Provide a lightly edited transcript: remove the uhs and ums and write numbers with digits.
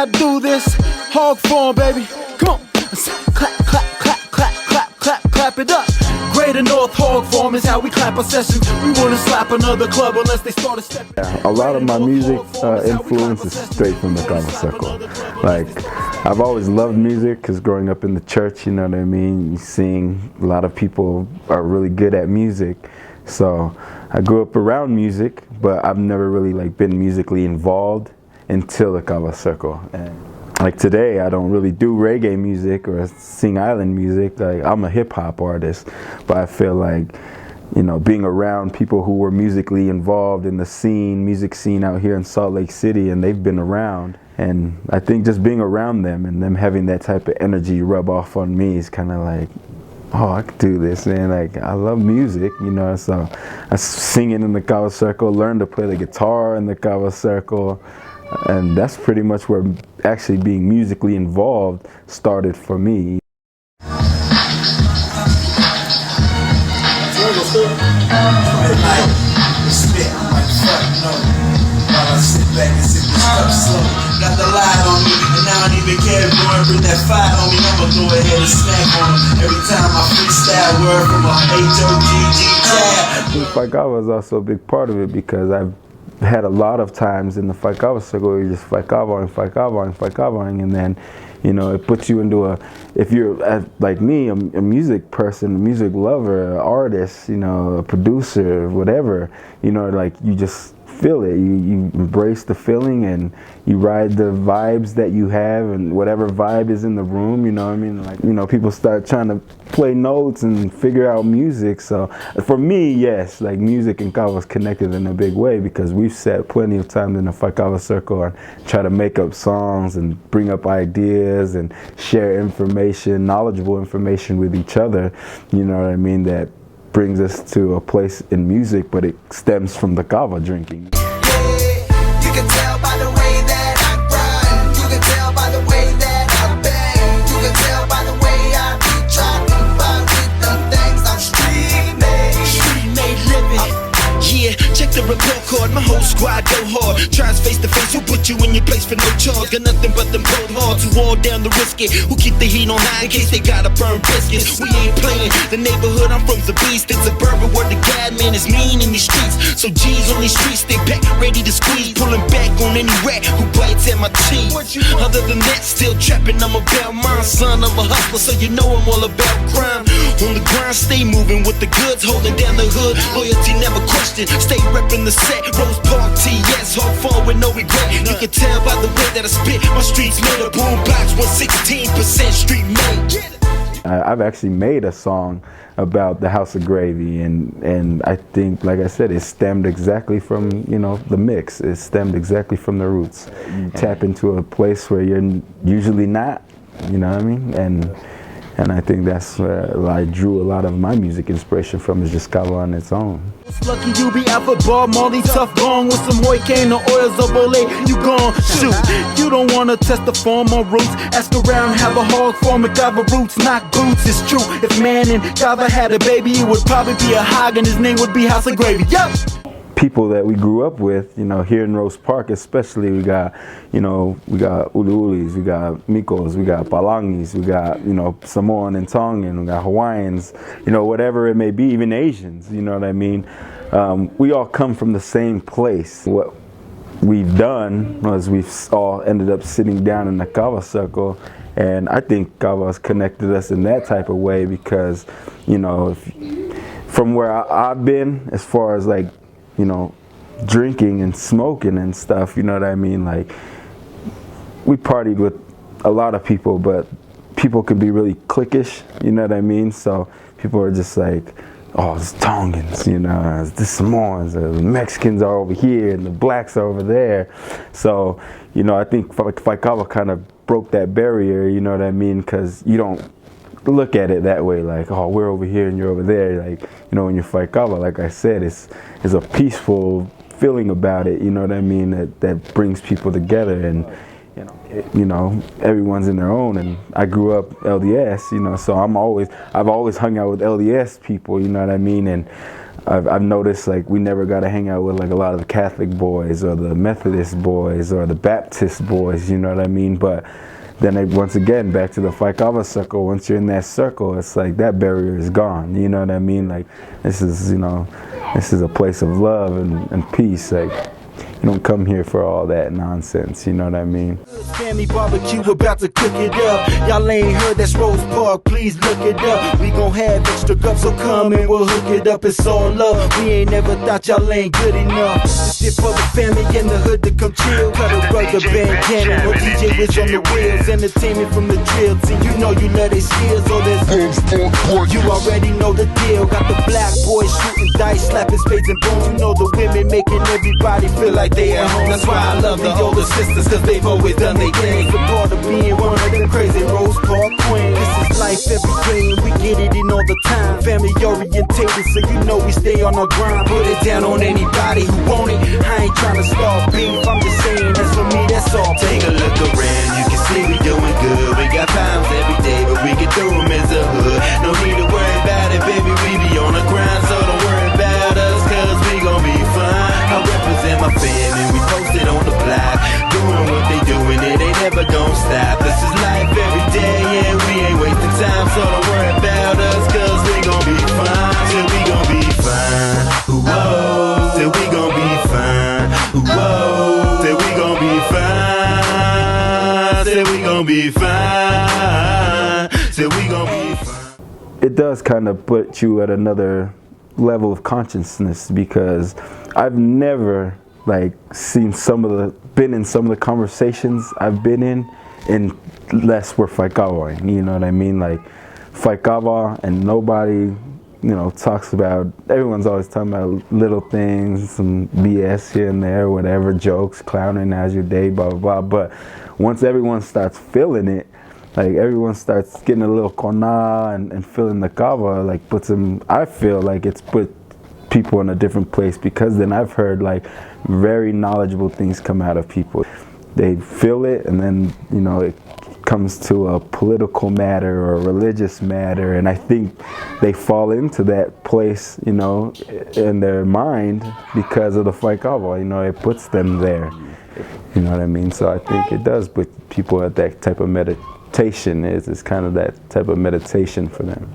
I do this. Hog form, baby. Come on. Clap, clap, clap, clap, clap, clap, clap it up. Greater North hog form is how we clap our sessions. We wouldn't slap another club unless they started stepping. A lot of my music influence is straight from the Kava circle. Like, I've always loved music because growing up in the church, you know what I mean, seeing a lot of people are really good at music. So I grew up around music, but I've never really like been musically involved until the Kava circle. And like today, I don't really do reggae music or sing island music. Like, I'm a hip hop artist, but I feel like, you know, being around people who were musically involved in the scene, music scene out here in Salt Lake City, and they've been around. And I think just being around them and them having that type of energy rub off on me is kind of like, oh, I could do this, man. Like, I love music, you know, so I sing it in the Kava circle, learned to play the guitar in the Kava circle, and that's pretty much where actually being musically involved started for me. Got the light on me, and I don't even care if Lauren bring that fire on me. I'ma go ahead and snack on him every time I freestyle word from a H-O-G-G tab. Kava is also a big part of it because I've had a lot of times in the Kava circle where you just Kavaing, and then, you know, it puts you into a, if you're like me, a music person, a music lover, an artist, you know, a producer, whatever, you know, like you just feel it. You embrace the feeling and you ride the vibes that you have and whatever vibe is in the room, you know what I mean? Like, you know, people start trying to play notes and figure out music. So for me, yes, like music and Kava is connected in a big way because we've sat plenty of times in the Kava circle and try to make up songs and bring up ideas and share information, knowledgeable information with each other, you know what I mean, that brings us to a place in music, but it stems from the Kava drinking. You can tell by the way that I grind. You can tell by the way that I bang. You can tell by the way I be trying to find with the things I'm street made living. Yeah, check the report card, my whole squad go hard. Tries face to face, who put you in your place for no charge? Got nothing but them cold hearts who all down to risk it. Who keep the heat on high in case they gotta burn biscuits. We ain't playing, the neighborhood I'm from's a beast. It's suburban where the God man is mean in these streets. So G's on these streets, they pack, ready to squeeze. Pulling back on any rat who bites at my teeth. Other than that, still trapping, I'm about mine. Son of a hustler, so you know I'm all about crime. On the grind, stay moving with the goods, holding down the hood. Loyalty never questioned, stay repping the set. Rose Park TS, hard fall with no regret. You can tell by the way that I spit, my streets made of boom blocks, 116% street made. I've actually made a song about the House of Gravy, and I think, like I said, it stemmed exactly from, you know, the mix. It stemmed exactly from the roots. You tap into a place where you're usually not, you know what I mean? And I think that's where I drew a lot of my music inspiration from, is just Kava on its own. Lucky you be Alpha Bar, Molly Tough gone with some Moicane or oils of Olay, you gon' shoot. You don't wanna test the form or roots. Ask around, have a hog form with Kava Rootz, not boots. It's true, if man and Kava had a baby, it would probably be a hog and his name would be House of Gravy. Yup! People that we grew up with, you know, here in Rose Park especially, we got, you know, we got Uluulis, we got Mikos, we got Palangis, we got, you know, Samoan and Tongan, we got Hawaiians, you know, whatever it may be, even Asians, you know what I mean? We all come from the same place. What we've done was we've all ended up sitting down in the Kava circle, and I think Kava has connected us in that type of way because, you know, from where I've been, as far as like, you know, drinking and smoking and stuff, you know what I mean? Like, we partied with a lot of people, but people can be really cliquish, you know what I mean? So people are just like, oh, it's Tongans, you know, it's the Samoans, the Mexicans are over here and the blacks are over there. So, you know, I think Kava kind of broke that barrier, you know what I mean? Because you don't look at it that way, like, oh, we're over here and you're over there. Like, you know, when you fight Kava, like I said, it's a peaceful feeling about it, you know what I mean, that brings people together, and you know, everyone's in their own. And I grew up LDS, you know, so I've always hung out with LDS people, you know what I mean, and I've noticed like we never got to hang out with like a lot of the Catholic boys or the Methodist boys or the Baptist boys, you know what I mean? But then once again, back to the Phi Kava circle, once you're in that circle, it's like that barrier is gone, you know what I mean? Like this is, you know, this is a place of love and peace. Like you don't come here for all that nonsense, you know what I mean? Family barbecue, about to cook it up. Y'all ain't heard that's Rose Park, please look it up. We gon' have extra cups, so come and we'll hook it up. It's all love, we ain't never thought y'all ain't good enough. This shit for the family in the hood to come chill. Cut a rugger bandana, no DJ was on the wheels. Entertainment from the drill team, you know you love their skills. Oh, there's you already know the deal. Got the black boys shooting dice, slapping spades and bones. You know the women making everybody feel like they at home. That's why I love the older sisters, cause they've always done their thing. The part of being one of them crazy Rose Park queens. This is life every day and we get it in all the time. Family orientated, so you know we stay on our grind. Put it down on anybody who want it. I ain't trying to start beef, I'm just saying that's for me, that's all. Take a look around, you can see we doing good. We got problems every day, but we get through them as a hood. No need to worry about it, baby, we be on the grind. So don't worry about us, cause we gon' be fine. I represent my family, we posted on the block. Doing what they doing, it ain't never gon' stop. This is life every day, yeah, we ain't wasting time. So don't worry about us, cause we gon' be fine. Till we gon' be fine, whoa. Till we gon' be fine, whoa. Till we gon' be fine. Till we gon' be fine. Till we gon' be fine. It does kind of put you at another level of consciousness, because I've never like been in some of the conversations I've been in unless we're Phi Kava, you know what I mean? Like Phi Kava, and nobody, you know, talks about, everyone's always talking about little things, some BS here and there, whatever, jokes, clowning as your day, blah, blah, blah. But once everyone starts feeling it, like everyone starts getting a little kona and feeling the kava, like puts them, I feel like it's put people in a different place, because then I've heard like very knowledgeable things come out of people. They feel it, and then, you know, it comes to a political matter or a religious matter, and I think they fall into that place, you know, in their mind because of the Phi Kava, you know, it puts them there, you know what I mean? So I think it does put people at that type of meditation, it's kind of that type of meditation for them.